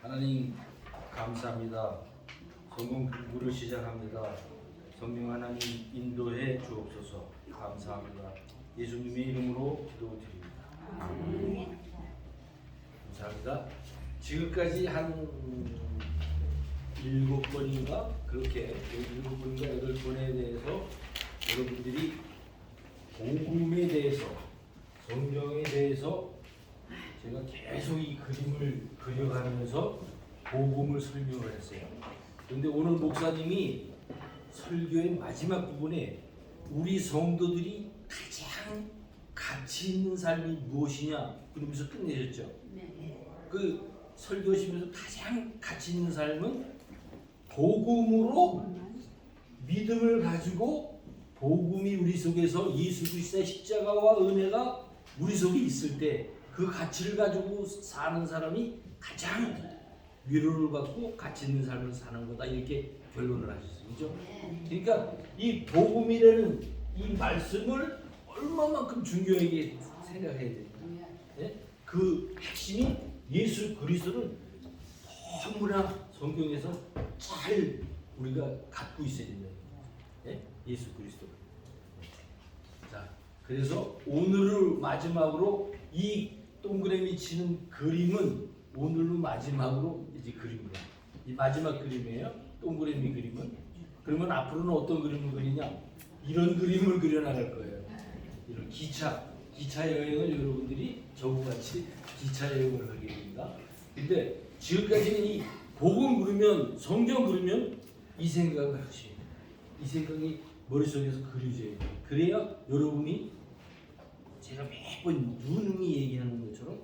하나님 감사합니다. 성경 공부를 시작합니다. 성령 하나님 인도해 주옵소서. 감사합니다. 예수님의 이름으로 기도드립니다. 감사합니다. 지금까지 한 7번인가 그렇게 7번인가 8번에 대해서 여러분들이 복음에 대해서 성경에 대해서 제가 계속 이 그림을 그려가면서 복음을 설명을 했어요. 그런데 오늘 목사님이 설교의 마지막 부분에 우리 성도들이 가장 가치 있는 삶이 무엇이냐 그러면서 끝내셨죠. 그 설교하시면서 가장 가치 있는 삶은 복음으로 믿음을 가지고 복음이 우리 속에서 예수 그리스도의 십자가와 은혜가 우리 속에 있을 때 그 가치를 가지고 사는 사람이 가장 위로를 받고 가치 있는 삶을 사는 거다 이렇게 결론을 하셨어요. 그죠? 그러니까 이 복음이라는 이 말씀을 얼마만큼 중요하게 생각해야 됩니다. 네? 그 핵심이 예수 그리스도를 너무나 성경에서 잘 우리가 갖고 있어야 된다. 네? 예수 그리스도. 자, 그래서 오늘을 마지막으로 이 동그라미 치는 그림은 오늘로 마지막으로 이제 그립니다. 이 마지막 그림이에요. 동그라미 그림은. 그러면 앞으로는 어떤 그림을 그리냐? 이런 그림을 그려나갈 거예요. 이런 기차 여행을 여러분들이 저와 같이 기차 여행을 하게 됩니다. 근데 지금까지는 이 복음 그리면 성경 그리면 이 생각을 하셔야 돼요. 이 생각이 머릿속에서 그려져야 돼요. 그래야 여러분이 제가 매번 누누이 얘기하는 것처럼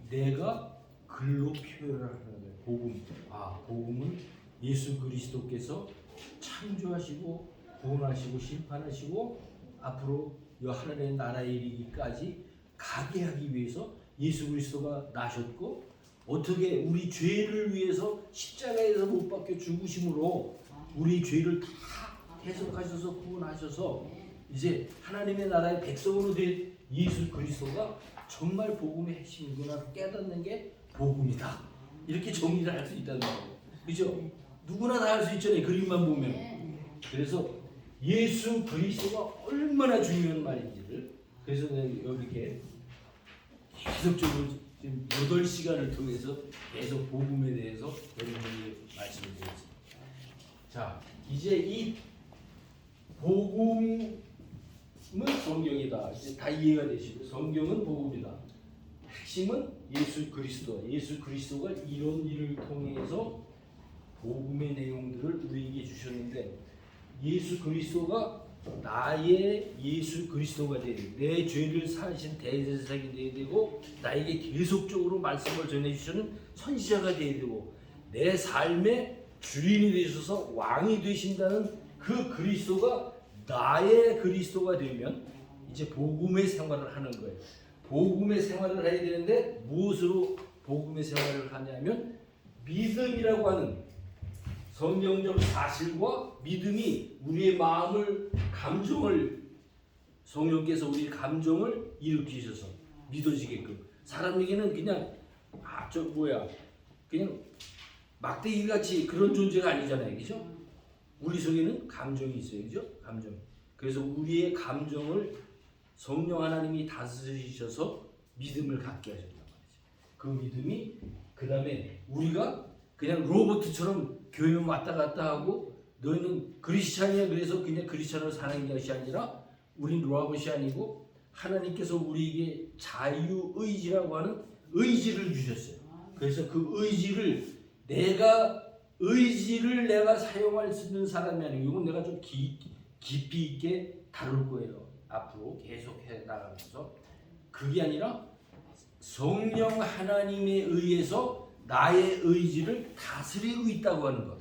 내가 글로 표현을 하는 거예요. 복음. 복음은 예수 그리스도께서 창조하시고 구원하시고 심판하시고 앞으로 이 하늘의 나라에 이르기까지 가게 하기 위해서 예수 그리스도가 나셨고 어떻게 우리 죄를 위해서 십자가에서 못 박혀 죽으심으로 우리 죄를 다 해석하셔서 구원하셔서 이제 하나님의 나라의 백성으로 된 예수 그리스도가 정말 복음의 핵심이구나 깨닫는 게 복음이다. 이렇게 정리를 할 수 있다는 거예요. 그죠? 누구나 다 할 수 있잖아요. 그림만 보면. 그래서 예수 그리스도가 얼마나 중요한 말인지를 그래서 내가 이렇게 계속적으로 지금 8시간을 통해서 계속 복음에 대해서 여러분에게 말씀을 드렸습니다. 자, 이제 이 복음은 성경이다. 이제 다 이해가 되시고 성경은 복음이다. 핵심은 예수 그리스도. 예수 그리스도가 이런 일을 통해서 복음의 내용들을 우리에게 주셨는데 예수 그리스도가 나의 예수 그리스도가 되야 돼. 내 죄를 사하신 대제사장이 되어야 되고 나에게 계속적으로 말씀을 전해주시는 선지자가 되어야 되고 내 삶의 주인이 되셔서 왕이 되신다는 그 그리스도가 나의 그리스도가 되면 이제 복음의 생활을 하는 거예요. 복음의 생활을 해야 되는데 무엇으로 복음의 생활을 하냐면 믿음이라고 하는 성경적 사실과 믿음이 우리의 마음을 감정을 성령께서 우리 감정을 일으키셔서 믿어지게끔 사람에게는 그냥 그냥 막대기 같이 그런 존재가 아니잖아요. 그죠? 우리 속에는 감정이 있어요. 그죠? 감정. 그래서 우리의 감정을 성령 하나님이 다스리셔서 믿음을 갖게 하셨단 말이죠. 그 믿음이 그 다음에 우리가 그냥 로봇처럼 교회 왔다 갔다 하고 너희는 크리스찬이야 그래서 그냥 크리스찬으로 사는 것이 아니라 우린 로봇이 아니고 하나님께서 우리에게 자유의지라고 하는 의지를 주셨어요. 그래서 그 의지를 내가 사용할 수 있는 사람이 아니고 이건 내가 좀 깊이 있게 다룰 거예요. 앞으로 계속 해 나가면서 그게 아니라 성령 하나님에 의해서 나의 의지를 다스리고 있다고 하는 것.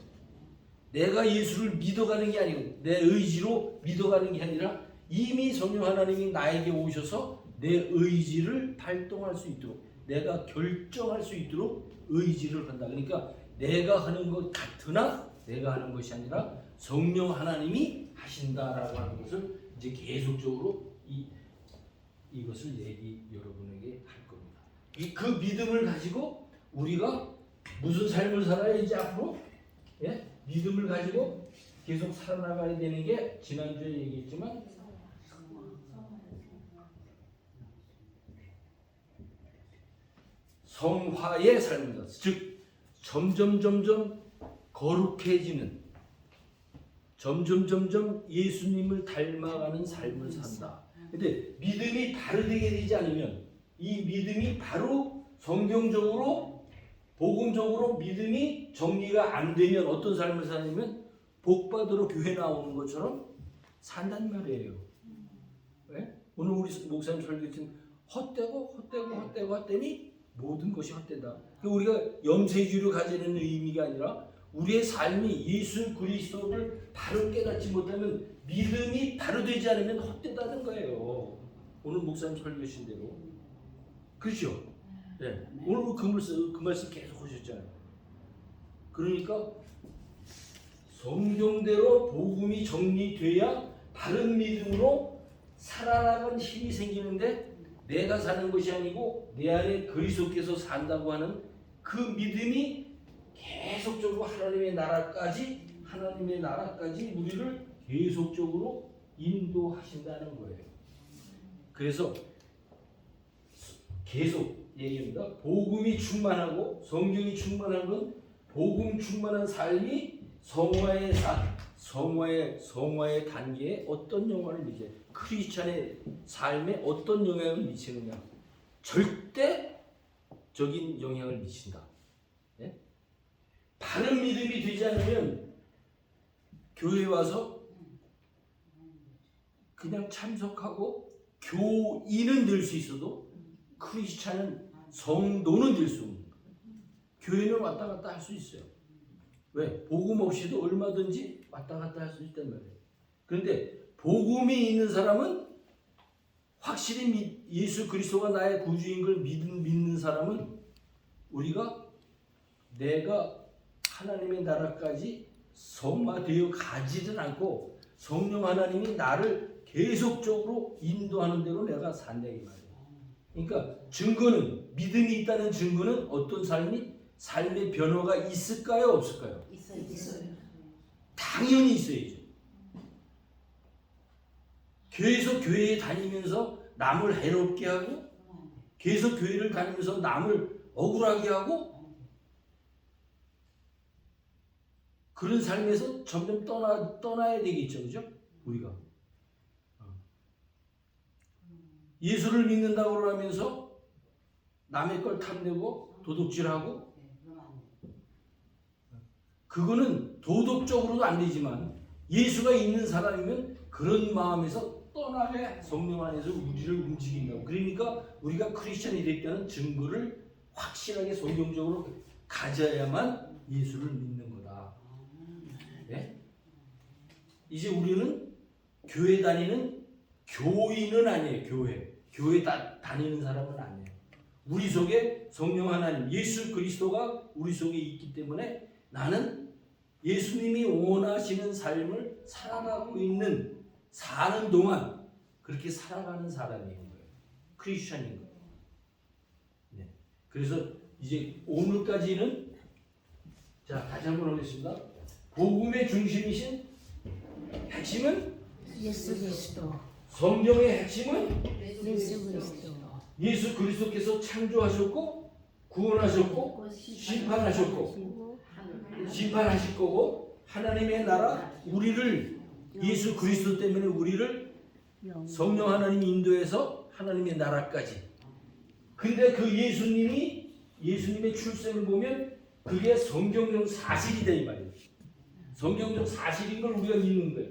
내가 예수를 믿어가는 게 아니고 내 의지로 믿어가는 게 아니라 이미 성령 하나님이 나에게 오셔서 내 의지를 발동할 수 있도록 내가 결정할 수 있도록 의지를 한다. 그러니까 내가 하는 것 같으나 내가 하는 것이 아니라 성령 하나님이 하신다라고 하는 것을 이제 계속적으로 이것을 여러분에게 할 겁니다. 그 믿음을 가지고 우리가 무슨 삶을 살아야지 앞으로 예? 믿음을 가지고 계속 살아나가야 되는 게 지난주에 얘기했지만 성화의 삶이다. 즉 점점 거룩해지는 점점 예수님을 닮아가는 삶을 산다. 근데 믿음이 바로 되게 되지 않으면 이 믿음이 바로 성경적으로 복음적으로 믿음이 정리가 안 되면 어떤 삶을 사냐면 복받으러 교회 나오는 것처럼 산단 말이에요. 네? 오늘 우리 목사님 설교했지만 헛되니 모든 것이 헛되다. 우리가 염세주의를 가지는 의미가 아니라 우리의 삶이 예수 그리스도를 바로 깨닫지 못하면 믿음이 바로 되지 않으면 헛되다는 거예요. 오늘 목사님 설교하신 대로. 그렇죠? 네. 오늘 그 말씀 계속 하셨잖아요. 그러니까 성경대로 복음이 정리돼야 바른 믿음으로 살아나가는 힘이 생기는데 내가 사는 것이 아니고 내 안에 그리스도께서 산다고 하는 그 믿음이 계속적으로 하나님의 나라까지 우리를 계속적으로 인도하신다는 거예요. 그래서 계속 얘기합니다. 복음이 충만하고 성경이 충만한 건 복음 충만한 삶이 성화의 단계에 어떤 영향을 미쳐요? 크리스찬의 삶에 어떤 영향을 미치느냐? 절대적인 영향을 미친다. 네? 바른 믿음이 되지 않으면 교회에 와서 그냥 참석하고 교인은 될 수 있어도 크리스찬은 성도는 될 수 없는 거예요. 교회는 왔다 갔다 할 수 있어요. 왜? 복음 없이도 얼마든지 왔다 갔다 할 수 있단 말이에요. 그런데 복음이 있는 사람은 확실히 예수 그리스도가 나의 구주인 걸 믿는 사람은 내가 하나님의 나라까지 성화되어 가지는 않고 성령 하나님이 나를 계속적으로 인도하는 대로 내가 산다는 말이에요. 그러니까 증거는 믿음이 있다는 증거는 어떤 삶의 변화가 있을까요? 없을까요? 있어요. 당연히 있어야죠. 계속 교회에 다니면서 남을 해롭게 하고 계속 교회를 다니면서 남을 억울하게 하고 그런 삶에서 점점 떠나야 되겠죠. 그죠? 우리가 예수를 믿는다고 그러면서 남의 걸 탐내고 도둑질하고 그거는 도덕적으로도 안 되지만 예수가 있는 사람이면 그런 마음에서 떠나게 성령 안에서 우리를 움직인다고. 그러니까 우리가 크리스천이 됐다는 증거를 확실하게 성경적으로 가져야만 예수를 믿는 거다. 네? 이제 우리는 교회 다니는 교인은 아니에요. 교회 다니는 사람은 아니에요. 우리 속에 성령 하나님 예수 그리스도가 우리 속에 있기 때문에 나는 예수님이 원하시는 삶을 사는 동안 그렇게 살아가는 사람인 거예요. 크리스천인 거예요. 네. 그래서 이제 오늘까지는 자 다시 한번 하겠습니다. 복음의 중심이신 핵심은 예수 그리스도. 성경의 핵심은 예수 그리스도. 예수 그리스도께서 창조하셨고 구원하셨고 심판하실 거고 하나님의 나라 우리를 예수 그리스도 때문에 우리를 성령 하나님이 인도해서 하나님의 나라까지. 근데 그 예수님의 출생을 보면 그게 성경적 사실이다 이 말이에요. 성경적 사실인 걸 우리가 믿는 거예요.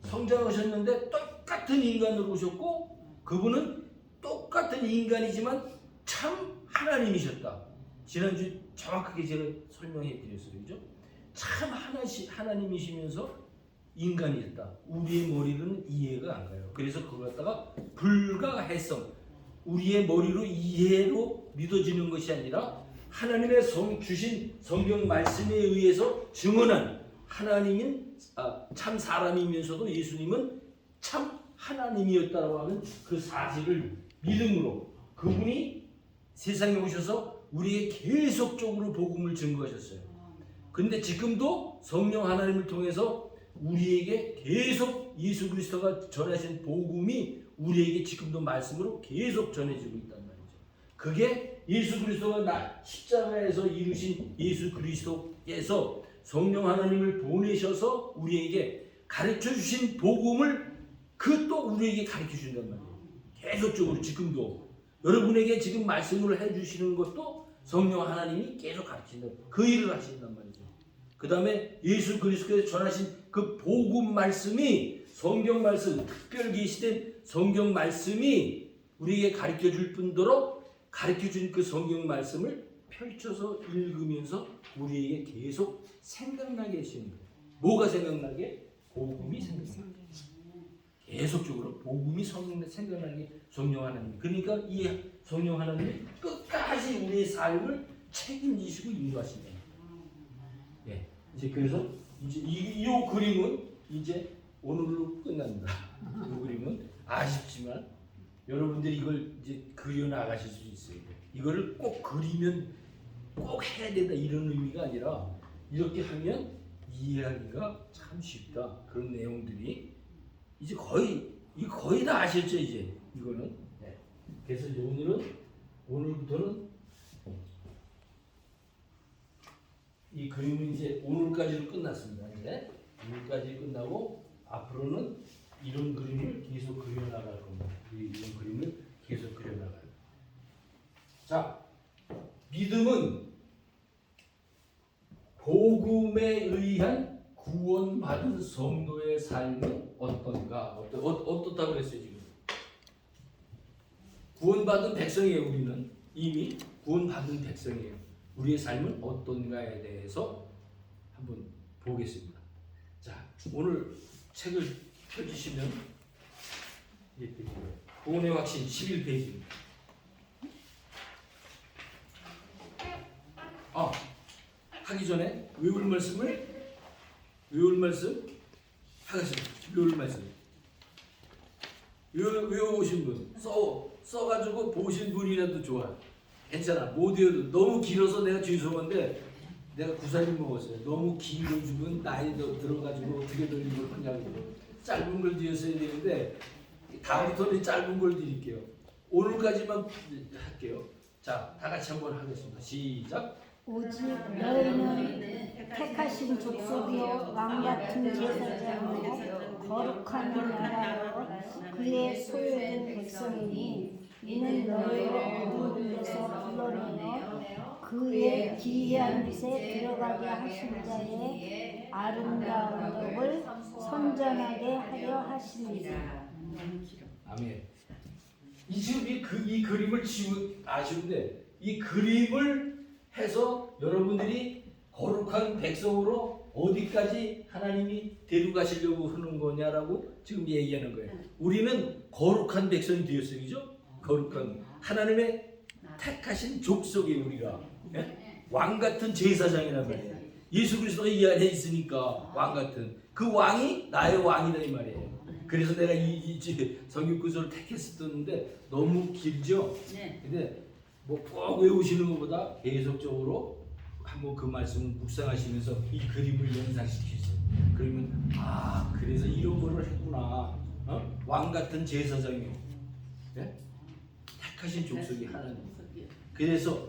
성장하셨는데 똑같은 인간으로 오셨고 그분은 똑같은 인간이지만 참 하나님이셨다. 지난주 정확하게 제가 설명해 드렸어요. 그죠? 참 하나님이시면서 인간이었다. 우리의 머리로는 이해가 안 가요. 그래서 그걸 갖다가 불가해성, 우리의 머리로 이해로 믿어지는 것이 아니라 하나님의 주신 성경 말씀에 의해서 증언한 하나님인 참 사람이면서도 예수님은 참 하나님이었다고 하는 그 사실을 믿음으로 그분이 세상에 오셔서 우리에게 계속적으로 복음을 증거하셨어요. 근데 지금도 성령 하나님을 통해서 우리에게 계속 예수 그리스도가 전하신 복음이 우리에게 지금도 말씀으로 계속 전해지고 있단 말이죠. 그게 예수 그리스도가 십자가에서 이루신 예수 그리스도께서 성령 하나님을 보내셔서 우리에게 가르쳐 주신 복음을 그 또 우리에게 가르쳐 준단 말이에요. 계속적으로 지금도 여러분에게 지금 말씀을 해주시는 것도 성령 하나님이 계속 가르친다. 그 일을 하신단 말이죠. 그 다음에 예수 그리스도께서 전하신 그 복음 말씀이 성경 말씀, 특별 계시된 성경 말씀이 우리에게 가르쳐 줄 뿐더러 가르쳐 준 그 성경 말씀을 펼쳐서 읽으면서 우리에게 계속 생각나게 하시는 거예요. 뭐가 생각나게? 복음이 생각나게. 계속적으로 복음이 생각나게 성령 하나님. 그러니까 이 성령 하나님이 끝까지 우리의 삶을 책임지시고 인도하신다. 예. 이제 그래서 이제 이 그림은 이제 오늘로 끝납니다. 이 그림은 아쉽지만 여러분들이 이걸 이제 그려 나가실 수 있어요. 이거를 꼭 그리면 꼭 해야 된다 이런 의미가 아니라 이렇게 하면 이해하기가 참 쉽다. 그런 내용들이 이제 거의 다 아셨죠 이제 이거는. 네. 그래서 오늘부터는 이 그림은 이제 오늘까지로 끝났습니다. 이제 오늘까지 끝나고 앞으로는 이런 그림을 계속 그려나갈 겁니다. 이런 그림을 계속 그려나가요. 자, 믿음은 복음에 의한 구원받은 성도의 삶이 어떤가? 어떻다고 그랬어요 지금? 구원받은 백성이에요. 우리는 이미 구원받은 백성이에요. 우리의 삶은 어떤가에 대해서 한번 보겠습니다. 자, 오늘 책을 펴주시면 구원의 확신 11페이지입니다. 하기 전에 외울 말씀 하겠습니다. 외울 말씀 외워오신 분 써가지고 보신 분이라도 좋아. 괜찮아. 못 외워도 너무 길어서 내가 죄송한데 내가 구사리 먹었어요. 너무 긴 걸 주면 나이도 들어가지고 어떻게 돌리고 하냐고. 짧은 걸 드렸어야 되는데 다음부터는 짧은 걸 드릴게요. 오늘까지만 할게요. 자, 다 같이 한번 하겠습니다. 시작. 오직 너희는 택하신 족속이요 왕같은 제사장이요 거룩한 나라요 그의 소유된 백성이니 이는 너희를 어두운 데서 불러내어 그의 기이한 빛에 들어가게 하신 자의 아름다운 덕을 선전하게 하려 하십니다. 아멘. 지금 이 그림을 아시는데 이 그림을 해서 여러분들이 거룩한 백성으로 어디까지 하나님이 데려가시려고 하는 거냐라고 지금 얘기하는 거예요. 우리는 거룩한 백성이 되었어요. 그죠? 거룩한 하나님의 택하신 족속이 우리가 왕 같은 제사장이란 말이에요. 예수 그리스도가 이 안에 있으니까 왕 같은 그 왕이 나의 왕이다 이 말이에요. 그래서 내가 이 성경 구절을 택했었는데 너무 길죠? 근데 뭐 꼭 외우시는 것보다 계속적으로 한번 그 말씀을 묵상하시면서 이 그림을 연상시키세요. 그러면 그래서 이런 거를 했구나. 왕 같은 제사장이요. 네? 택하신 족속이 하나님. 그래서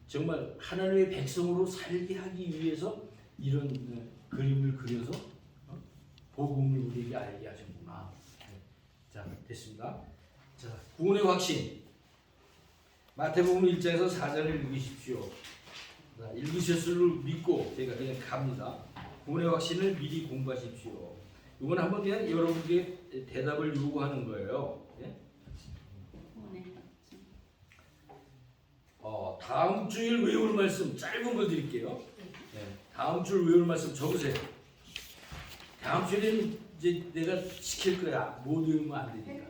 정말 하나님의 백성으로 살게 하기 위해서 이런 그림을 그려서 복음을 우리에게 알게 하셨구나. 자, 됐습니다. 자, 구원의 확신. 마태복음 1장에서 4절을 읽으십시오. 자, 읽으셨을 줄 믿고 제가 그냥 갑니다. 구원의 확신을 미리 공부하십시오. 이건 한번 그냥 여러분께 대답을 요구하는 거예요. 네? 다음 주일 외울 말씀 짧은 거 드릴게요. 네, 다음 주일 외울 말씀 적으세요. 다음 주에는 이제 내가 시킬 거야. 못 외우면 안 되니까.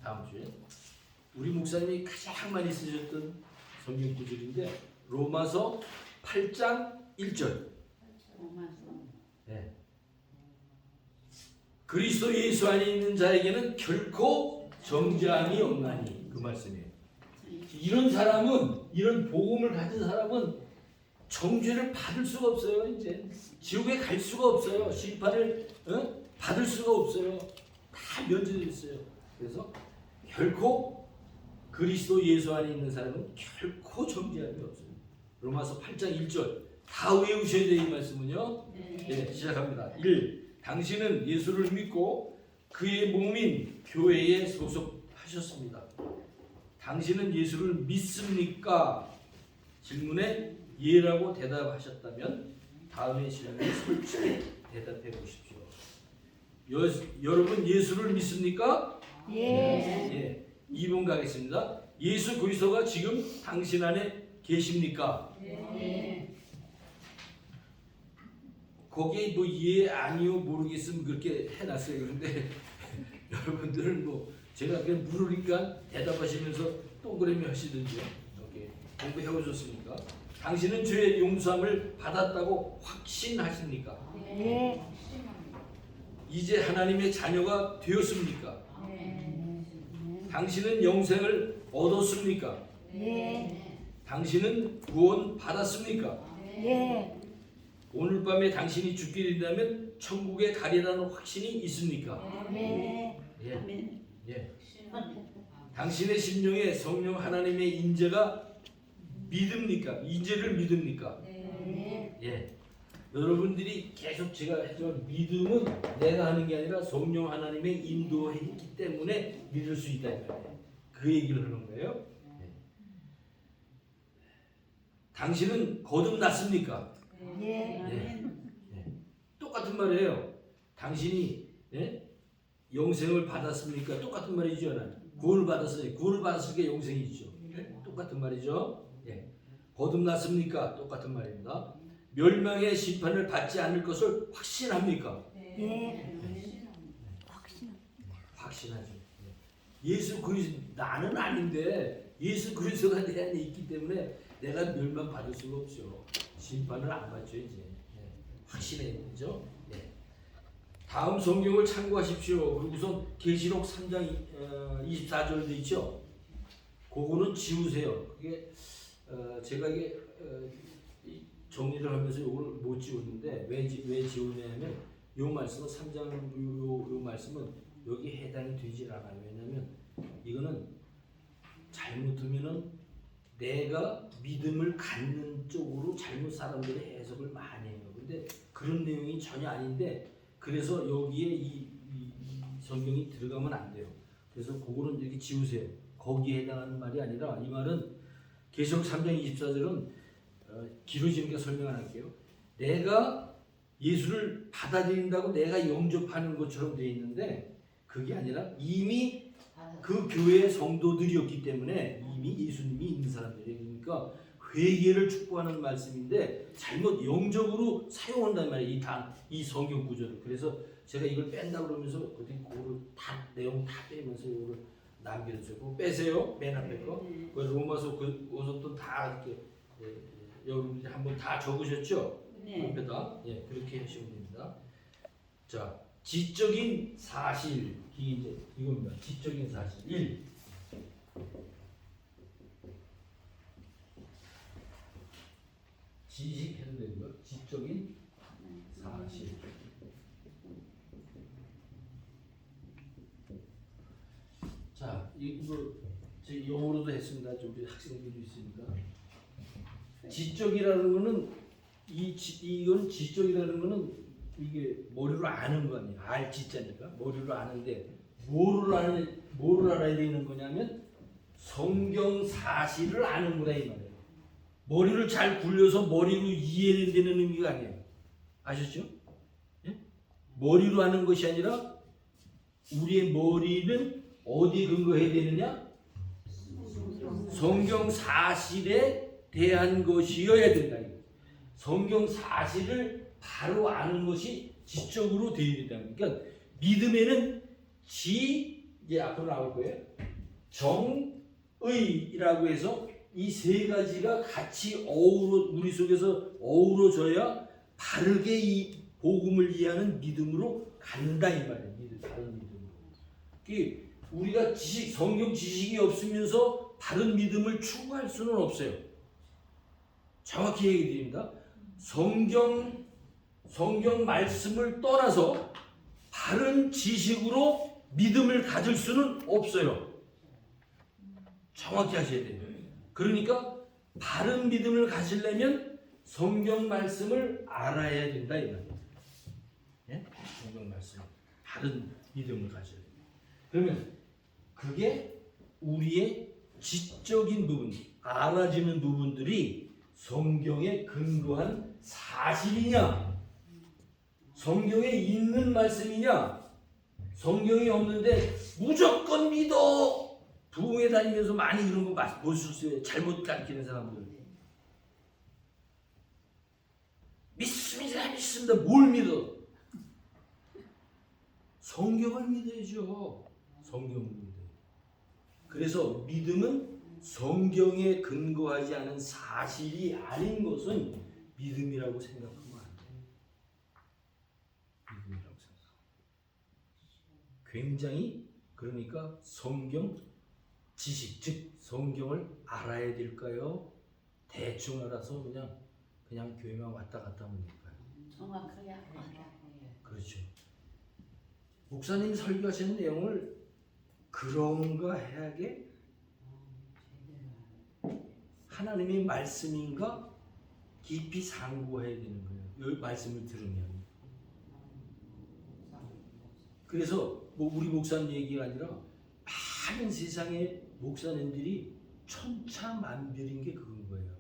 다음 주에 우리 목사님이 가장 많이 쓰셨던 성경 구절인데 로마서 8장 1절. 네. 그리스도 예수 안에 있는 자에게는 결코 정죄함이 없나니 그 말씀이에요. 이런 사람은, 이런 복음을 가진 사람은 정죄를 받을 수가 없어요. 이제 지옥에 갈 수가 없어요. 심판을 받을 수가 없어요. 다 면제되어 있어요. 그래서 결코 그리스도 예수 안에 있는 사람은 결코 정죄함이 없어요. 로마서 8장 1절 다 외우셔야 돼요. 이 말씀은요. 네, 시작합니다. 1. 당신은 예수를 믿고 그의 몸인 교회에 소속하셨습니다. 당신은 예수를 믿습니까? 질문에 예라고 대답하셨다면 다음의 질문에 솔직히 대답해 보십시오. 여러분 예수를 믿습니까? 예. 2번 가겠습니다. 예수 그리스도가 지금 당신 안에 계십니까? 예. 거기에 뭐 예, 아니요, 모르겠으면 그렇게 해놨어요. 그런데 여러분들은 뭐 제가 그냥 물으니까 대답하시면서 동그라미 하시든지요. 이렇게 공부해 오셨습니까? 당신은 죄의 용서함을 받았다고 확신하십니까? 예. 이제 하나님의 자녀가 되었습니까? 당신은 영생을 얻었습니까? 예. 당신은 구원 받았습니까? 예. 오늘 밤에 당신이 죽게 된다면 천국에 가리라는 확신이 있습니까? 예. 예. 당신의 심령에 성령 하나님의 인재가 믿습니까? 인재를 믿습니까? 예. 여러분들이 계속 제가 했지만 믿음은 내가 하는 게 아니라 성령 하나님의 인도했기 때문에 믿을 수 있다. 그 얘기를 하는 거예요. 예. 당신은 거듭났습니까? 예. 예. 똑같은 말이에요. 당신이 영생을 받았습니까? 똑같은 말이죠. 구원을 받았어요. 구원을 받았으니까 영생이죠. 똑같은 말이죠. 예. 거듭났습니까? 똑같은 말입니다. 멸망의 심판을 받지 않을 것을 확신합니까? 예. 확신하죠. 예수 그리스도 나는 아닌데 예수 그리스도가 내 안에 있기 때문에 내가 멸망 받을 수가 없죠. 심판을 안 받죠 이제. 확신해야 되죠. 다음 성경을 참고하십시오. 그리고 우선 계시록 3장 24절 돼 있죠. 그거는 지우세요. 그게 제가 이게 정리를 하면서 이걸 못 지웠는데 왜 지우냐면 이 말씀은 3장 요 말씀은 여기 해당이 되질 않아요. 왜냐면 이거는 잘못하면은 내가 믿음을 갖는 쪽으로 잘못 사람들이 해석을 많이 해요. 근데 그런 내용이 전혀 아닌데 그래서 여기에 이 성경이 들어가면 안 돼요. 그래서 그거는 이렇게 지우세요. 거기에 해당하는 말이 아니라 이 말은 계시록 3장 24절은 길어지니까 설명 안 할게요. 내가 예수를 받아들인다고 내가 영접하는 것처럼 되어 있는데 그게 아니라 이미 그 교회의 성도들이었기 때문에 이미 예수님이 있는 사람들이에요. 그러니까 회개를 축복하는 말씀인데 잘못 영적으로 사용한단 말이에요. 이 성경 구절을. 그래서 제가 이걸 뺀다 그러면서 그때 그거를 다 내용 다 빼면서 이거를 남겨주세요. 그거 빼세요. 맨 앞에 거. 그 로마서 그것도 다 이렇게 여러분들이 한번 다 적으셨죠? 옆에다. 예, 그렇게 하시면 됩니다. 자, 지적인 사실 이제 이겁니다. 지적인 사실 1. 지식해도 되고요. 지적인 사실. 자, 이거 제 영어로도 했습니다. 좀 학생들도 있으니까. 지적이라는 거는 이건 지적이라는 거는 이게 머리로 아는 거 아니에요. 알 지자니까 머리로 아는데 뭐를 알아야 되는 거냐면 성경 사실을 아는구나 이 말이에요. 머리를 잘 굴려서 머리로 이해된다는 의미가 아니에요. 아셨죠? 예? 머리로 아는 것이 아니라 우리의 머리는 어디에 근거해야 되느냐? 성경 사실에 대한 것이어야 된다. 성경 사실을 바로 아는 것이 지적으로 되어야 된다. 그러니까 믿음에는 이제 앞으로 나올 거예요. 정의라고 해서 이 세 가지가 같이 우리 속에서 어우러져야 바르게 이 복음을 이해하는 믿음으로 간다 이 말이에요. 바른 믿음으로. 우리가 성경 지식이 없으면서 다른 믿음을 추구할 수는 없어요. 정확히 얘기 드립니다. 성경 말씀을 떠나서 바른 지식으로 믿음을 가질 수는 없어요. 정확히 하셔야 돼요. 그러니까 바른 믿음을 가지려면 성경 말씀을 알아야 된다 이 말이에요. 예? 성경 말씀, 바른 믿음을 가져야 돼요. 그러면 그게 우리의 지적인 부분, 알아지는 부분들이 성경에 근거한 사실이냐, 성경에 있는 말씀이냐, 성경이 없는데 무조건 믿어. 부흥회 다니면서 많이 이런 거 보셨어요. 잘못 가르치는 사람들. 믿습니다. 뭘 믿어? 성경을 믿어야죠. 성경을 믿어요. 그래서 믿음은 성경에 근거하지 않은 사실이 아닌 것은 믿음이라고 생각하면 안 돼요. 믿음이라고 생각하면. 굉장히 그러니까 성경 지식, 즉 성경을 알아야 될까요? 대충 알아서 그냥 교회만 왔다 갔다 하면 될까요? 정확하게 알아. 그렇죠. 목사님 설교하시는 내용을 그런가 해야게 하나님의 말씀인가 깊이 상고해야 되는 거예요. 이 말씀을 들으면. 그래서 우리 목사님 얘기가 아니라 많은 세상의 목사님들이 천차만별인 게 그건 거예요.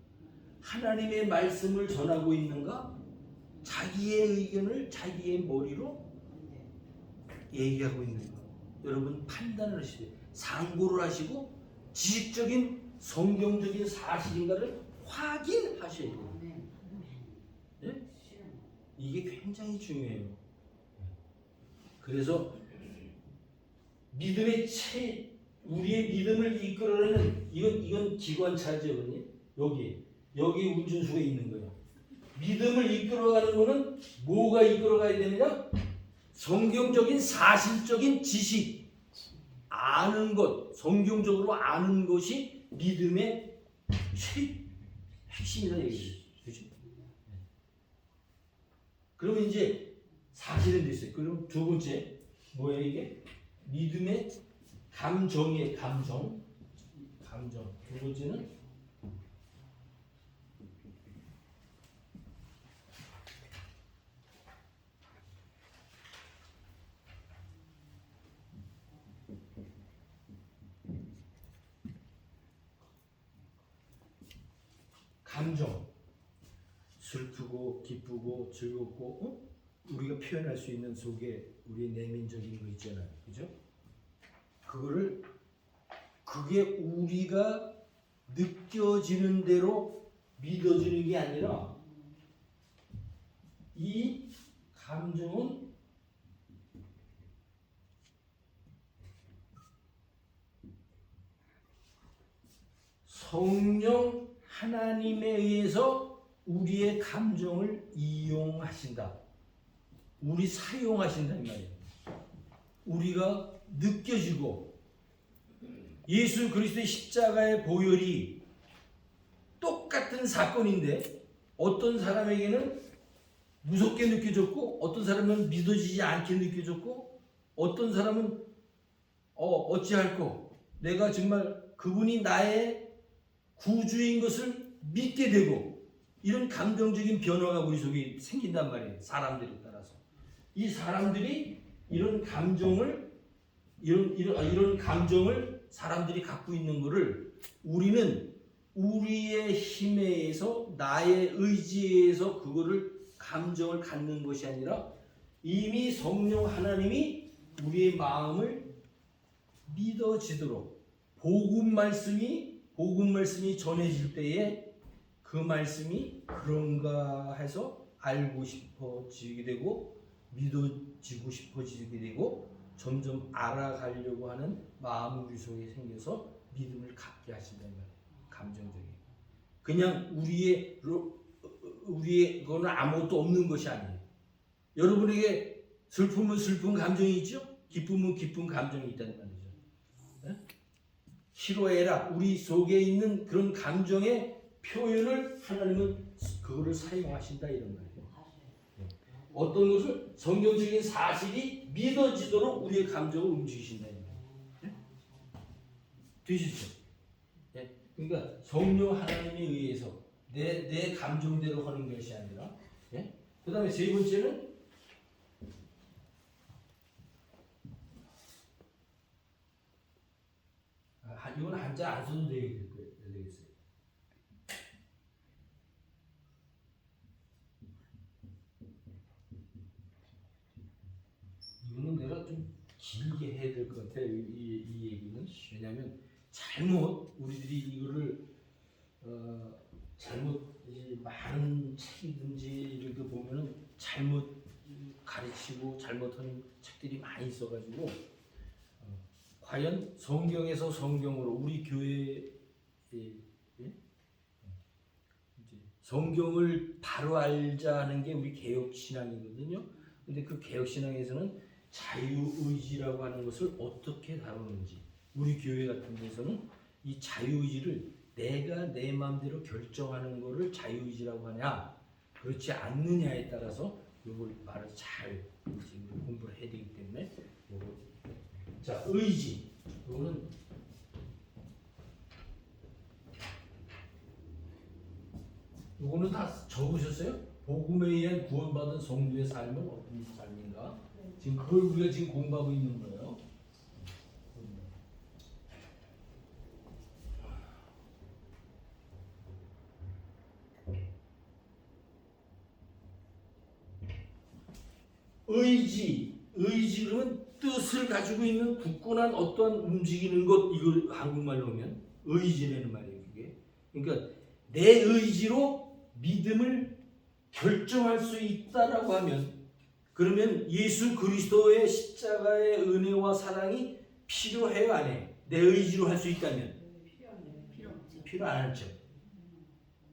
하나님의 말씀을 전하고 있는가? 자기의 의견을 자기의 머리로 얘기하고 있는가? 여러분 판단을 하셔야 돼요. 상고를 하시고 지식적인 성경적인 사실인가를 확인하셔야 돼요. 네? 이게 굉장히 중요해요. 그래서 믿음의 우리의 믿음을 이끌어내는 이건 기관차죠. 여기 운전수가 있는 거예요. 믿음을 이끌어가는 거는 뭐가 이끌어가야 되느냐? 성경적인 사실적인 지식, 아는 것, 성경적으로 아는 것이 믿음의 핵심이다 얘기죠. 그렇죠? 그러면 이제 사실은 됐어요. 그럼 두 번째 뭐예요 이게? 믿음의 감정이에요. 감정. 두 번째는 감정. 슬프고 기쁘고 즐겁고 우리가 표현할 수 있는 속에 우리의 내면적인 거 있잖아요. 그죠? 그게 우리가 느껴지는 대로 믿어지는 게 아니라 이 감정은 성령 하나님에 의해서 우리의 감정을 이용하신다. 우리 사용하신다 이 말이에요. 우리가 느껴지고 예수 그리스도의 십자가의 보혈이 똑같은 사건인데 어떤 사람에게는 무섭게 느껴졌고 어떤 사람은 믿어지지 않게 느껴졌고 어떤 사람은 어찌할꼬 내가 정말 그분이 나의 구주인 것을 믿게 되고 이런 감정적인 변화가 우리 속에 생긴단 말이에요. 사람들에 따라서 이 사람들이 이런 감정을 사람들이 갖고 있는 것을 우리는 우리의 힘에 의해서 나의 의지에 의해서 그거를 감정을 갖는 것이 아니라 이미 성령 하나님이 우리의 마음을 믿어지도록 복음 말씀이 전해질 때에 그 말씀이 그런가 해서 알고 싶어지게 되고 믿어지고 싶어지게 되고 점점 알아가려고 하는 마음이 우리 속에 생겨서 믿음을 갖게 하신다는 거예요. 감정적인. 그냥 우리의 그거는 아무것도 없는 것이 아니에요. 여러분에게 슬픔은 슬픈 감정이 있죠? 기쁨은 기쁜 감정이 있다는 말이죠. 네? 희로애락 우리 속에 있는 그런 감정의 표현을 하나님은 그거를 사용하신다 이런 말이에요. 어떤 것을 성경적인 사실이 믿어지도록 우리의 감정을 움직이신다 이런 말이에요. 되시죠? 네? 그러니까 성령 하나님에 의해서 내 감정대로 하는 것이 아니라, 예? 그 다음에 세 번째는 이건 한자 안 써도 되겠어요. 이거는 내가 좀 길게 해야 될 것 같아요. 이 얘기는. 왜냐하면 잘못 우리들이 이거를 잘못 많은 책이든지 이런 거 보면은 잘못 가르치고 잘못하는 책들이 많이 있어가지고 과연 성경에서 성경으로 우리 교회에 이제 성경을 바로 알자 하는 게 우리 개혁 신앙이거든요. 근데 그 개혁 신앙에서는 자유의지라고 하는 것을 어떻게 다루는지 우리 교회 같은 데서는 이 자유의지를 내가 내 마음대로 결정하는 거를 자유의지라고 하냐 그렇지 않느냐에 따라서 이걸 말을 잘 지금 공부를 해야 되기 때문에 요거 자 의지 요거는 다 적으셨어요? 복음에 의한 구원받은 성도의 삶은 어떤 삶인가? 지금 그걸 우리가 지금 공부하고 있는 거예요. 의지 그러면 뜻을 가지고 있는 굳건한 어떠한 움직이는 것 이걸 한국말로 하면 의지라는 말이에요. 그게 그러니까 내 의지로 믿음을 결정할 수 있다라고 하면 그러면 예수 그리스도의 십자가의 은혜와 사랑이 필요해요 안 해요? 내 의지로 할 수 있다면 필요 안 하죠.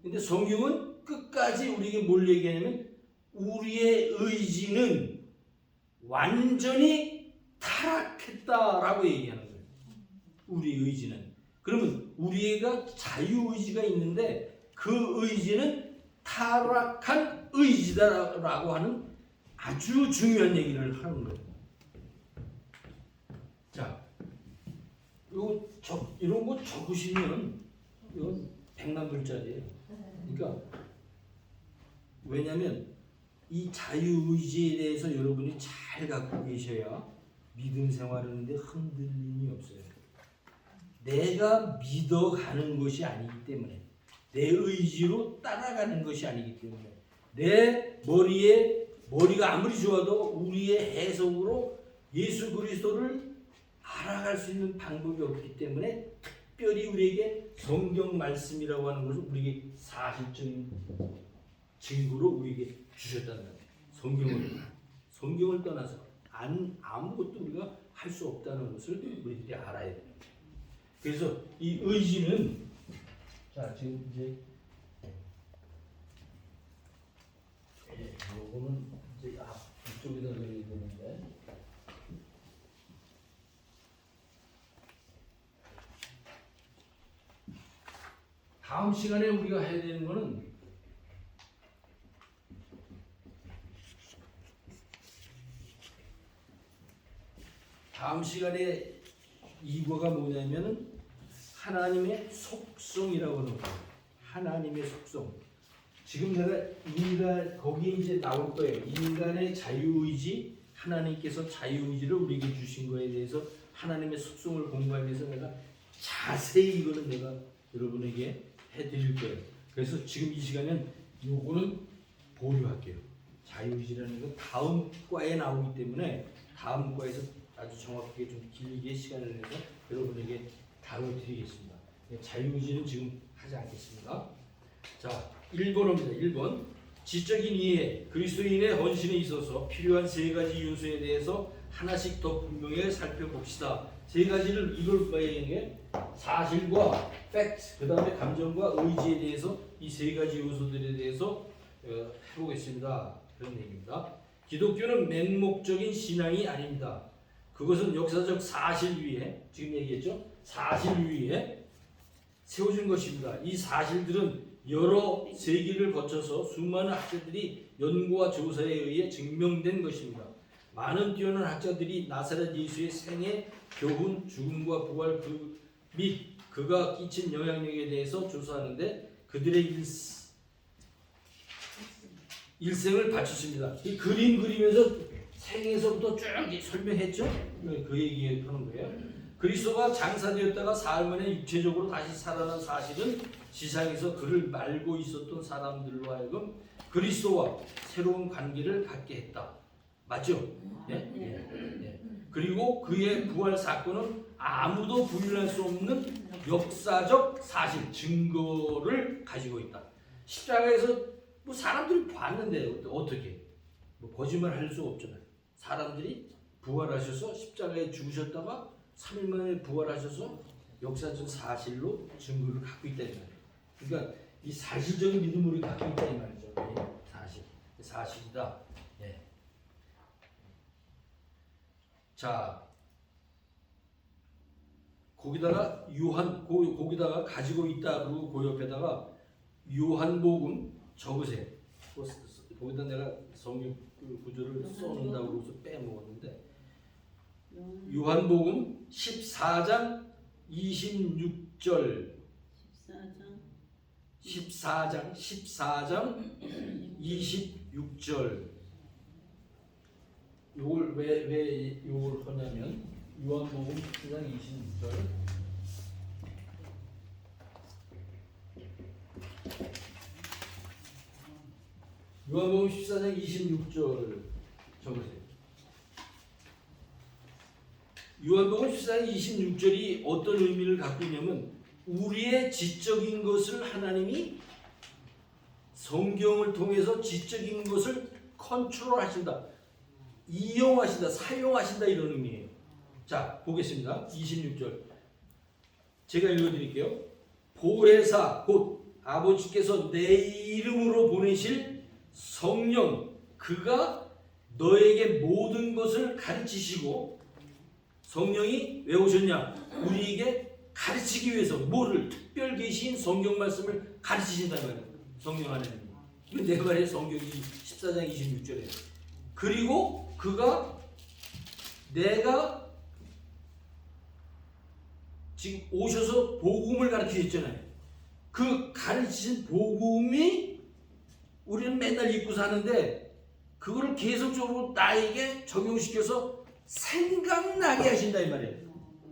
근데 성경은 끝까지 우리에게 뭘 얘기하냐면 우리의 의지는 완전히 타락했다라고 얘기하는 거예요. 우리의 의지는. 그러면 우리가 자유의지가 있는데 그 의지는 타락한 의지다라고 하는 아주 중요한 얘기를 하는 거예요. 자, 이런 거 적으시면 이건 100만 불짜리예요. 그러니까 왜냐하면 이 자유의지에 대해서 여러분이 잘 갖고 계셔야 믿음 생활하는데 흔들림이 없어요. 내가 믿어가는 것이 아니기 때문에 내 의지로 따라가는 것이 아니기 때문에 내 머리가 아무리 좋아도 우리의 해석으로 예수 그리스도를 알아갈 수 있는 방법이 없기 때문에 특별히 우리에게 성경 말씀이라고 하는 것을 우리에게 사실적인 증거로 우리에게 주셨다는 거예요. 성경을 떠나서 아무것도 우리가 할 수 없다는 것을 우리들이 알아야 돼요. 그래서 이 의지는 자 지금 이제 요거는 이제 이쪽에다 넣어야 되는데 다음 시간에 우리가 해야 되는 거는 다음 시간에 이거가 뭐냐면은 하나님의 속성이라고 하는 거예요. 하나님의 속성. 지금 내가 거기에 이제 나올 거예요. 인간의 자유의지, 하나님께서 자유의지를 우리에게 주신 거에 대해서 하나님의 속성을 공부하기 위해서 내가 자세히 이거는 내가 여러분에게 해드릴 거예요. 그래서 지금 이 시간은 요거는 보류할게요. 자유의지라는 건 다음 과에 나오기 때문에 다음 과에서 아주 정확하게 좀 길게 시간을 내서 여러분에게 다뤄드리겠습니다. 자유의지는 지금 하지 않겠습니다. 자, 1번입니다. 1번. 지적인 이해, 그리스도인의 헌신에 있어서 필요한 세 가지 요소에 대해서 하나씩 더 분명히 살펴봅시다. 세 가지를 이걸 봐야 게 사실과 팩트, 그 다음에 감정과 의지에 대해서 이 세 가지 요소들에 대해서 해보겠습니다. 그런 얘기입니다. 기독교는 맹목적인 신앙이 아닙니다. 그것은 역사적 사실 위에 지금 얘기했죠. 사실 위에 세워진 것입니다. 이 사실들은 여러 세기를 거쳐서 수많은 학자들이 연구와 조사에 의해 증명된 것입니다. 많은 뛰어난 학자들이 나사렛 예수의 생애, 교훈, 죽음과 부활 및 그가 끼친 영향력에 대해서 조사하는데 그들의 일생을 바쳤습니다. 이 그림 그리면서 생에서부터 쭉 설명했죠. 그 얘기하는 거예요. 그리스도가 장사되었다가 사흘 만에 육체적으로 다시 살아난 사실은 지상에서 그를 말고 있었던 사람들로 하여금 그리스도와 새로운 관계를 갖게 했다. 맞죠? 예? 예. 그리고 그의 부활 사건은 아무도 부인할 수 없는 역사적 사실, 증거를 가지고 있다. 십자가에서 뭐 사람들이 봤는데 어떻게? 뭐 거짓말 할 수 없잖아요. 사람들이 부활하셔서 십자가에 죽으셨다가 3일 만에 부활하셔서 역사적 사실로 증거를 갖고 있다 이 말이에요. 그러니까 이 사실적인 믿음을 갖고 있다 이 말이죠. 사실이다. 예. 자, 거기다가 거기다가 가지고 있다 그리고 그 옆에다가 요한복음 적으세요. 거기다 내가 성경 구절을 써놓는다고 해서 빼먹었는데 요한복음 14장 26절 14장 26절 요걸 왜 요걸 하냐면 요한복음 14장 26절 요한복음 14장 26절 적으세요. 요한복음 14장 26절이 어떤 의미를 갖고 있냐면 우리의 지적인 것을 하나님이 성경을 통해서 지적인 것을 컨트롤하신다. 이용하신다. 사용하신다 이런 의미예요. 자, 보겠습니다. 26절 제가 읽어드릴게요. 보혜사 곧 아버지께서 내 이름으로 보내실 성령 그가 너에게 모든 것을 가르치시고 성령이 왜 오셨냐? 우리에게 가르치기 위해서 뭐를 특별 계신 성경 말씀을 가르치신다는 거예요. 성령 하나님. 이거 내 말에 성경이 14장 26절에. 그리고 그가 내가 지금 오셔서 복음을 가르치셨잖아요. 그 가르치신 복음이 우리는 맨날 잊고 사는데 그거를 계속적으로 나에게 적용시켜서 생각나게 하신다 이 말이에요.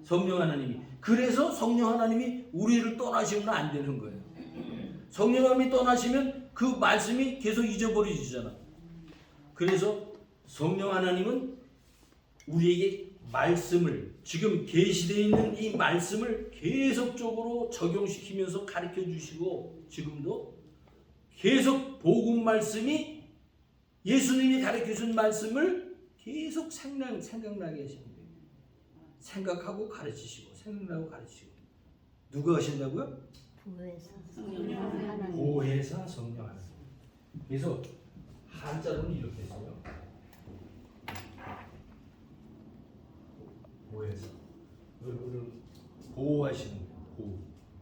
성령 하나님이. 그래서 성령 하나님이 우리를 떠나시면 안 되는 거예요. 성령 하나님이 떠나시면 그 말씀이 계속 잊어버려지잖아. 그래서 성령 하나님은 우리에게 말씀을 지금 계시되어 있는 이 말씀을 계속적으로 적용시키면서 가르쳐 주시고 지금도 계속 복음 말씀이 예수님이 가르쳐 준 말씀을 계속 생각나게 하시는 거예요. 생각하고 가르치시고 생각나고 가르치시고 누가 하신다고요? 보혜사 성령 하나님. 보혜사 성령 하나님. 그래서 한자로는 이렇게 써요. 보혜사. 여러분을 보호하시는 거예요. 보호.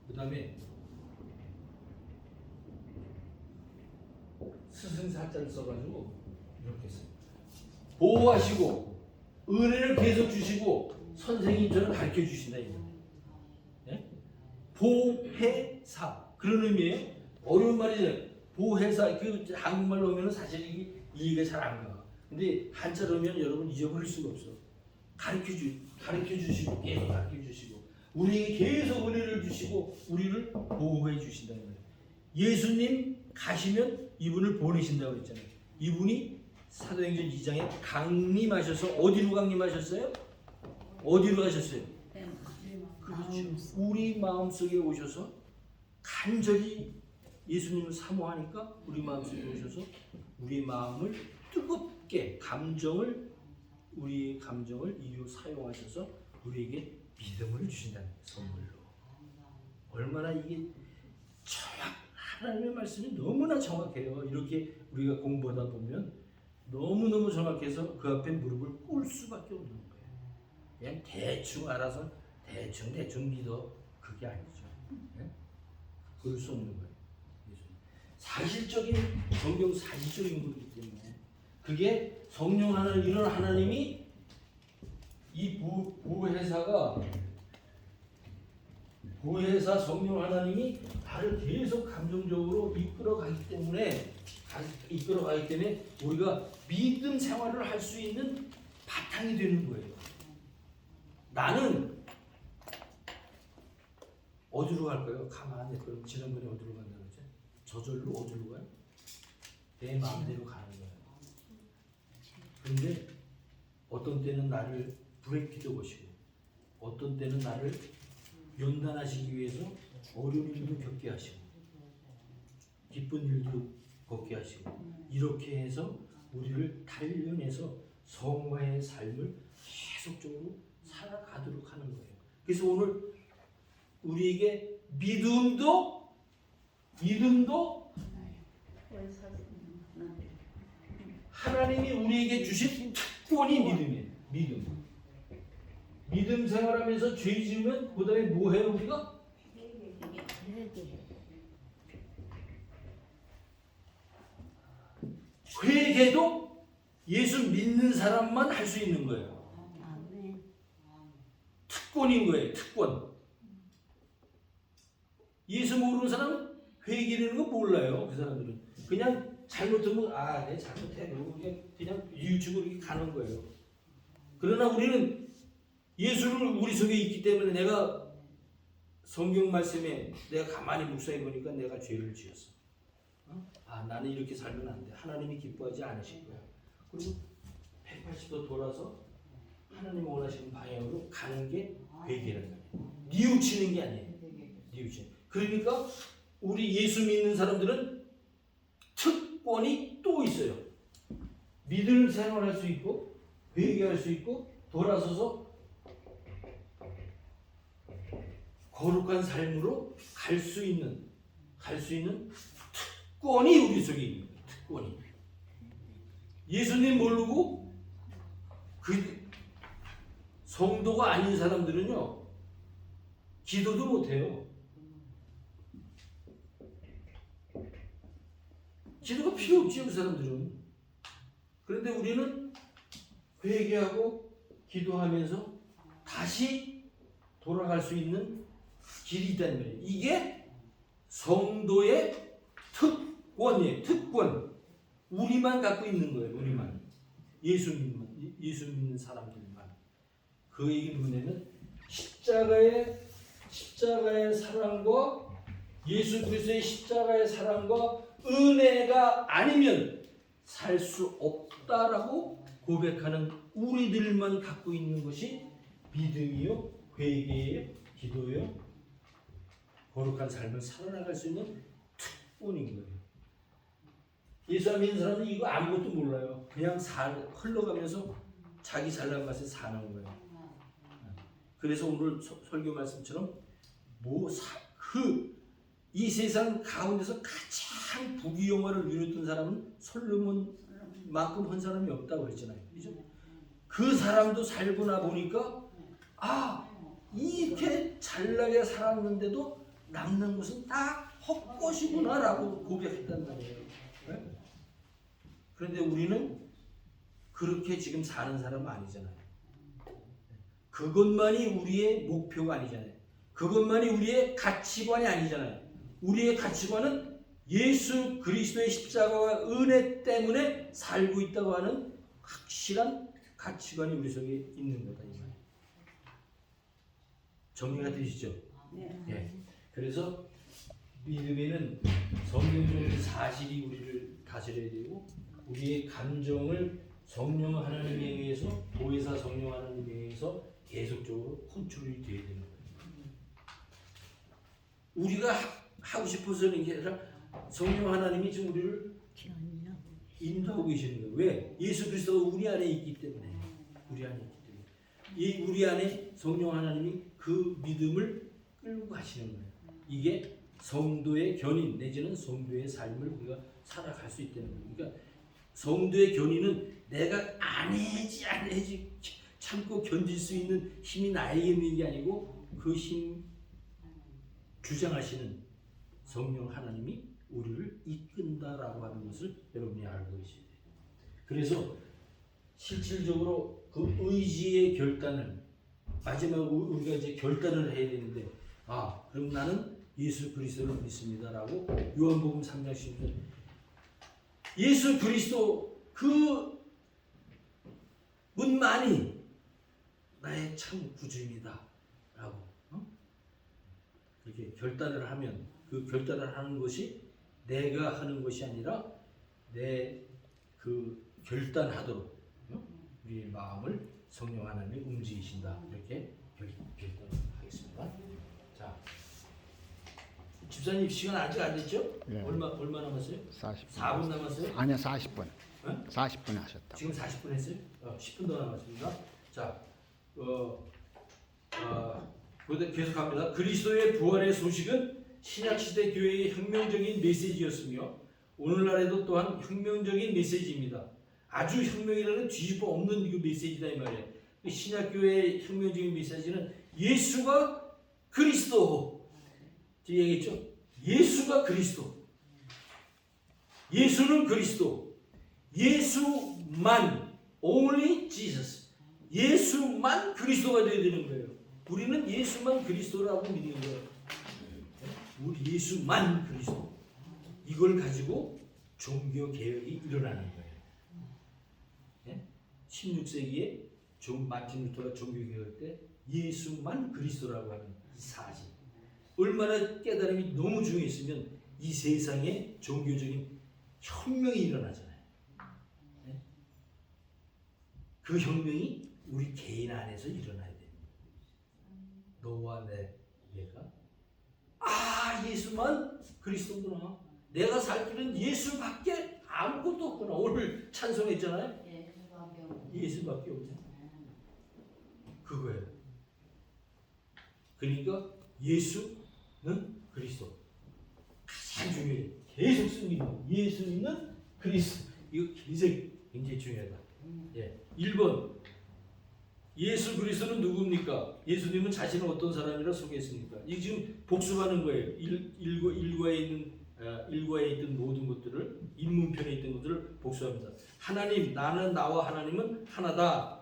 그 다음에 스승사 한자를 써가지고 이렇게 써요. 보호하시고 은혜를 계속 주시고 선생님처럼 가르쳐 주신다 이거. 네? 보혜사 그런 의미예요. 어려운 말이죠. 보혜사 그 한국말로 하면 사실 이게 이해가 잘 안 가. 근데 한자로 하면 여러분 잊어버릴 수가 없어. 가르쳐 주시고 계속 가르쳐 주시고 우리에게 계속 은혜를 주시고 우리를 보호해 주신다는 거예요. 예수님 가시면 이분을 보내신다고 그랬잖아요. 이분이 사도행전 2장에 강림하셔서 어디로 강림하셨어요? 어디로 가셨어요? 그렇죠. 우리 마음속에 오셔서 간절히 예수님을 사모하니까 우리 마음속에 오셔서 우리의 마음을 뜨겁게 우리의 감정을 이유 사용하셔서 우리에게 믿음을 주신다는 선물로. 얼마나 이게 하나님의 말씀이 너무나 정확해요. 이렇게 우리가 공부하다 보면 너무너무 정확해서 그 앞에 무릎을 꿇을 수밖에 없는 거예요. 그냥 대충 알아서 대충 믿어. 그게 아니죠. 네? 그럴 수 없는 거예요. 사실적인 성경 사실적인 거기 때문에 그게 성령 하나님 이런 하나님이 이 보혜사 성령 하나님이 나를 계속 감정적으로 이끌어가기 때문에 우리가 믿음 생활을 할 수 있는 바탕이 되는 거예요. 나는 어디로 갈까요? 가만히 그럼 지난번에 어디로 간다고 그랬지? 저절로 어디로 가요? 내 마음대로 가는 거예요. 그런데 어떤 때는 나를 부르기도 보시고 어떤 때는 나를 연단하시기 위해서 어려운 일도 겪게 하시고 기쁜 일도 겪게 하시고 이렇게 해서 우리를 단련해서 성화의 삶을 계속적으로 살아가도록 하는 거예요. 그래서 오늘 우리에게 믿음도 하나님이 우리에게 주신 특권이 믿음이에요. 믿음 생활하면서 죄 지으면 그 다음에 뭐 해요 우리가? 회개도 예수 믿는 사람만 할 수 있는 거예요. 특권인 거예요. 특권. 예수 모르는 사람은 회개라는 거 몰라요. 그 사람들은 그냥 잘못하면 내 잘못해 그러고 그냥 이웃집으로 이렇게 가는 거예요. 그러나 우리는 예수를 우리 속에 있기 때문에 내가 성경 말씀에 내가 가만히 묵상해 보니까 내가 죄를 지었어. 나는 이렇게 살면 안 돼. 하나님이 기뻐하지 않으실 거야. 그리고 180도 돌아서 하나님 원하시는 방향으로 가는 게 회개라는 거예요. 뉘우치는 게 아니에요. 뉘우치는. 그러니까 우리 예수 믿는 사람들은 특권이 또 있어요. 믿음 생활할 수 있고 회개할 수 있고 돌아서서 거룩한 삶으로 갈 수 있는 특권이 우리 속에 있는 거예요. 특권이. 예수님 모르고 그 성도가 아닌 사람들은요 기도도 못해요. 기도가 필요 없지요, 그 사람들은. 그런데 우리는 회개하고 기도하면서 다시 돌아갈 수 있는 길이 있다는 거예요. 이게 성도의 특권이에요. 특권. 우리만 갖고 있는 거예요. 우리만. 예수 믿는 사람들만. 그 얘기는 뭐냐면 십자가의 사랑과 예수 그리스도의 십자가의 사랑과 은혜가 아니면 살 수 없다라고 고백하는 우리들만 갖고 있는 것이 믿음이요, 회개예요, 기도요, 거룩한 삶을 살아나갈 수 있는 특권인 거예요. 예수 안 믿는 사람은 이거 아무것도 몰라요. 그냥 흘러가면서 자기 잘난 맛에 사는 거예요. 그래서 오늘 설교 말씀처럼 이 세상 가운데서 가장 부귀영화를 누렸던 사람은 솔로몬만큼 한 사람이 없다고 그랬잖아요. 그죠? 그 사람도 살고 나 보니까 이렇게 잘나게 살았는데도 남는 것은 다 헛것이구나라고 고백했단 말이에요. 네? 그런데 우리는 그렇게 지금 사는 사람 아니잖아요. 그것만이 우리의 목표가 아니잖아요. 그것만이 우리의 가치관이 아니잖아요. 우리의 가치관은 예수 그리스도의 십자가와 은혜 때문에 살고 있다고 하는 확실한 가치관이 우리 속에 있는 거다. 이 말이에요. 정리가 되시죠? 네. 그래서 믿음에는 성경적인 사실이 우리를 다스려야 되고 우리의 감정을 성령 하나님에 의해서 보혜사 성령 하나님에 의해서 계속적으로 컨트롤이 되어야 되는 거예요. 우리가 하고 싶어서는 게 아니라 성령 하나님이 지금 우리를 인도하고 계시는 거예요. 왜? 예수 그리스도가 우리 안에 있기 때문에. 우리 안에 성령 하나님이 그 믿음을 끌고 가시는 거예요. 이게 성도의 견인 내지는 성도의 삶을 우리가 살아갈 수 있다는 거예요. 그러니까 성도의 견인은 내가 안 해지 참고 견딜 수 있는 힘이 나에게 있는 게 아니고 그 힘 주장하시는 성령 하나님이 우리를 이끈다라고 하는 것을 여러분이 알고 계셔야 돼요. 그래서 실질적으로 그 의지의 결단을 마지막으로 우리가 이제 결단을 해야 되는데 그럼 나는 예수 그리스도를 믿습니다라고 요한복음 3장 10절 예수 그리스도 그 분만이 나의 참 구주입니다 라고 그렇게 결단을 하면 그 결단을 하는 것이 내가 하는 것이 아니라 내 그 결단하도록 우리의 마음을 성령 하나님이 움직이신다 이렇게 결단하겠습니다. 자, 집사님 시간 아직 안 됐죠? 네. 얼마 남았어요? 40분. 4분 남았어요? 아니요, 40분. 네? 40분 하셨다고. 지금 40분 했어요? 10분 더 남았습니다. 자, 계속합니다. 그리스도의 부활의 소식은 신약시대 교회의 혁명적인 메시지였으며 오늘날에도 또한 혁명적인 메시지입니다. 아주 혁명이라는 뒤집어 엎는 그 메시지다 이 말이에요. 신약교회의 혁명적인 메시지는 예수가 그리스도. 제가 얘기했죠? 예수가 그리스도. 예수는 그리스도. 예수만 only Jesus. 예수만 그리스도가 되어야 되는 거예요. 우리는 예수만 그리스도라고 믿는 거예요. 우리 예수만 그리스도. 이걸 가지고 종교 개혁이 일어나는 거예요. 16세기에 마틴 루터가 종교 개혁할 때 예수만 그리스도라고 하는 이 사실. 얼마나 깨달음이 너무 중요했으면 이 세상에 종교적인 혁명이 일어나잖아요. 그 혁명이 우리 개인 안에서 일어나야 돼요. 너와 내가 예수만 그리스도구나. 내가 살 길은 예수밖에 아무것도 없구나. 오늘 찬송했잖아요. 예수밖에 없네. 그거예요. 그러니까 예수는 그리스도. 가장 중요해요. 계속 쓰는 예수는 그리스도. 이거 굉장히 중요하다. 1번 예수 그리스도는 누굽니까? 예수님은 자신은 어떤 사람이라 소개했습니까? 이게 지금 복습하는 거예요. 일과에 있던 모든 것들을 인문편에 있던 것들을 복수합니다. 하나님, 나는 나와 하나님은 하나다.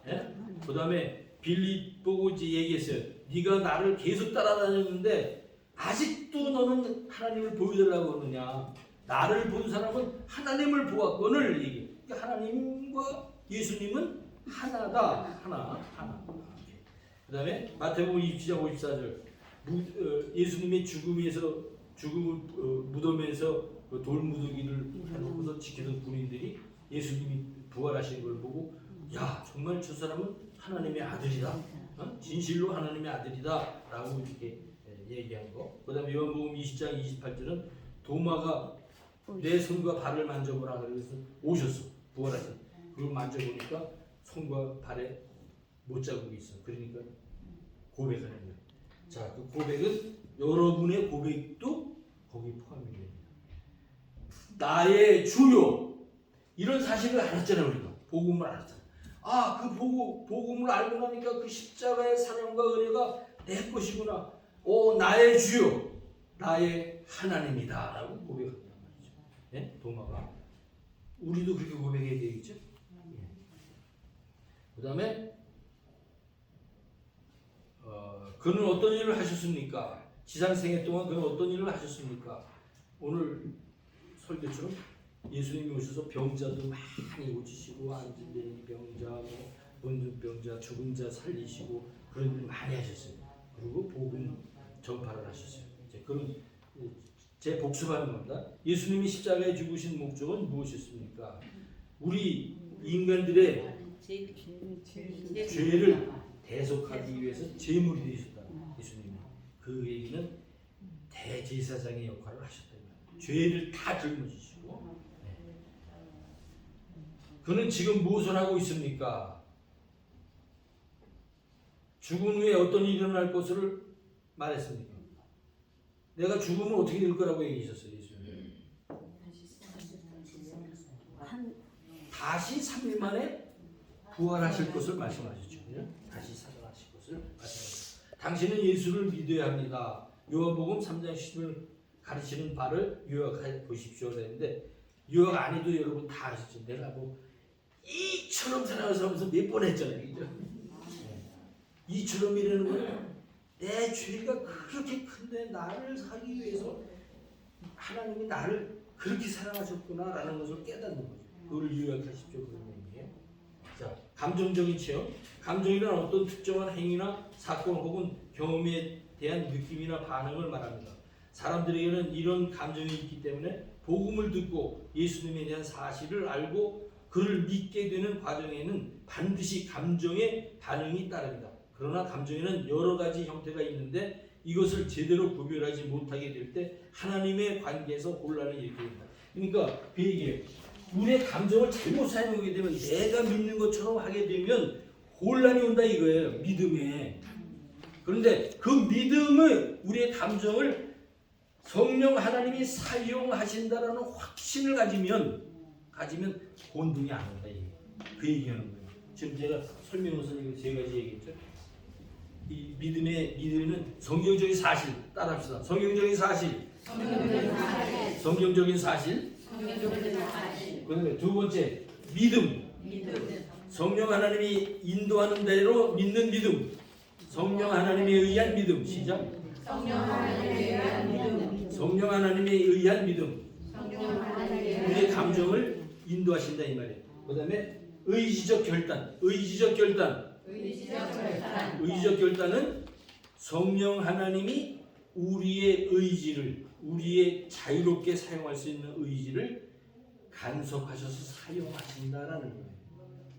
그 다음에 빌립 보고 이제 얘기했어요. 네가 나를 계속 따라다녔는데 아직도 너는 하나님을 보여달라고 하느냐. 나를 본 사람은 하나님을 보았거늘 얘기해. 그러니까 하나님과 예수님은 하나다. 하나. 그 다음에 마태복음 27장 54절 예수님의 무덤에서 그 돌무더기를 해놓고서 지키던 군인들이 예수님이 부활하신 걸 보고 야 정말 저 사람은 하나님의 아들이다. 진실로 하나님의 아들이다 라고 이렇게 얘기한 거. 그 다음에 요한복음 20장 28절은 도마가 내 손과 발을 만져보라 그래서 오셨어. 부활하신. 그리고 만져보니까 손과 발에 못자국이 있어. 그러니까 고백하는 거예요. 자, 그 고백은 여러분의 고백도 거기에 포함이 됩니다. 나의 주요 이런 사실을 알았잖아요. 우리가 복음을 알았잖아요. 그 복음을 알고 나니까 그 십자가의 사랑과 은혜가 내 것이구나. 나의 주요 나의 하나님이다 라고 고백한단 말이죠. 네? 도마가 우리도 그렇게 고백해야 되겠죠. 그 다음에 그는 어떤 일을 하셨습니까? 지상생애 동안 그는 어떤 일을 하셨습니까? 오늘 설교처럼 예수님이 오셔서 병자도 많이 고치시고 앉은 병자, 문둥병자, 죽은 자 살리시고 그런 일 많이 하셨어요. 그리고 복음 전파를 하셨어요. 이제 그런 제 복습하는 겁니다. 예수님이 십자가에 죽으신 목적은 무엇이었습니까? 우리 인간들의 죄를 대속하기 위해서 제물이 되셨다. 예수님이 그 얘기는 대제사장의 역할을 하셨다. 죄를 다 짊어지시고 그는 지금 무엇을 하고 있습니까? 죽은 후에 어떤 일이 일어날 것을 말했습니까? 내가 죽으면 어떻게 될 거라고 얘기하셨어요. 예수님. 다시 3일 만에 부활하실 것을 말씀하셨죠. 다시 살아나실 것을 말씀하셨죠. 당신은 예수를 믿어야 합니다. 요한복음 3장 10을 가르치는 바를 요약해 보십시오. 그랬는데 요약 안 해도 여러분 다 아시죠? 내가 뭐 이처럼 살아가면서 몇 번 했잖아요. 그죠? 이처럼이라는 건 내 죄가 그렇게 큰데 나를 살기 위해서 하나님이 나를 그렇게 사랑하셨구나라는 것을 깨닫는 거죠. 그걸 요약하십시오. 그런 의미예요. 자, 감정적인 체험. 감정이란 어떤 특정한 행위나 사건 혹은 경험에 대한 느낌이나 반응을 말합니다. 사람들에게는 이런 감정이 있기 때문에 복음을 듣고 예수님에 대한 사실을 알고 그를 믿게 되는 과정에는 반드시 감정의 반응이 따릅니다. 그러나 감정에는 여러 가지 형태가 있는데 이것을 제대로 구별하지 못하게 될 때 하나님의 관계에서 혼란을 일으킵니다. 그러니까 그 얘기예요. 우리의 감정을 잘못 사용하게 되면 내가 믿는 것처럼 하게 되면 혼란이 온다 이거예요. 믿음에. 그런데 그 믿음을 우리의 감정을 성령 하나님이 사용하신다라는 확신을 가지면 혼동이 안 온다 이게. 그 얘기하는 거예요. 지금 제가 설명해서 이거 세 가지 얘기했죠. 이 믿음은 성경적인 사실 따라합시다. 성경적인 사실. 성경적인 사실. 그다음에 두 번째 믿음. 성령 하나님이 인도하는 대로 믿는 믿음. 성령 하나님에 의한 믿음. 시작. 성령 하나님에 의한 믿음. 우리의 감정을 인도하신다 이 말이에요. 그다음에 의지적 결단. 의지적 결단은 성령 하나님이 우리의 의지를, 우리의 자유롭게 사용할 수 있는 의지를 간섭하셔서 사용하신다라는 거예요.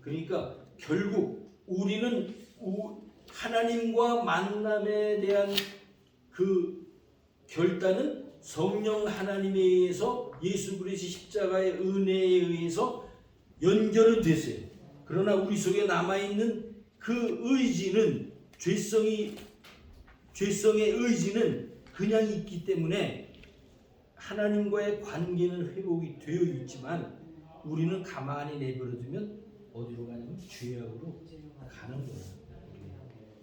그러니까 결국 우리는 하나님과 만남에 대한 그 결단은 성령 하나님에 의해서 예수 그리스도의 십자가의 은혜에 의해서 연결은 됐어요. 그러나 우리 속에 남아있는 그 의지는 죄성의 의지는 그냥 있기 때문에 하나님과의 관계는 회복이 되어 있지만 우리는 가만히 내버려두면 어디로 가냐면 죄악으로 가는 거예요.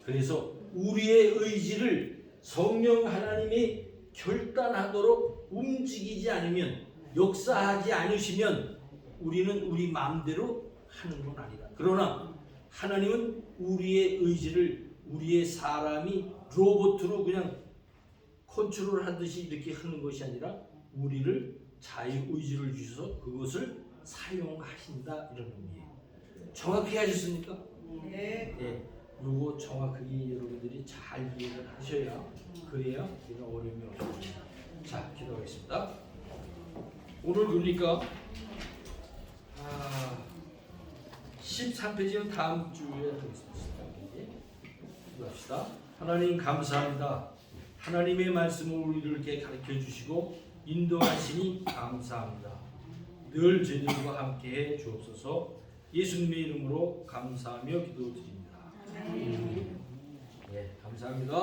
그래서 우리의 의지를 성령 하나님이 결단하도록 움직이지 않으면 역사하지 않으시면 우리는 우리 마음대로 하는 건 아니다. 그러나 하나님은 우리의 의지를 우리의 사람이 로봇으로 그냥 컨트롤하듯이 이렇게 하는 것이 아니라 우리를 자유의지를 주셔서 그것을 사용하신다 이런 의미예요. 정확히 하셨습니까? 네. 요거 정확하게 여러분들이 잘 이해를 하셔야 그래야 이런 어려움이 없습니다. 자, 기도하겠습니다. 오늘 그러니까 13페이지는 다음 주에 하겠습니다. 기도합시다. 하나님 감사합니다. 하나님의 말씀을 우리를 이렇게 가르쳐 주시고 인도하시니 감사합니다. 늘 저희들과 함께해 주옵소서. 예수님의 이름으로 감사하며 기도드립니다. 네, 감사합니다.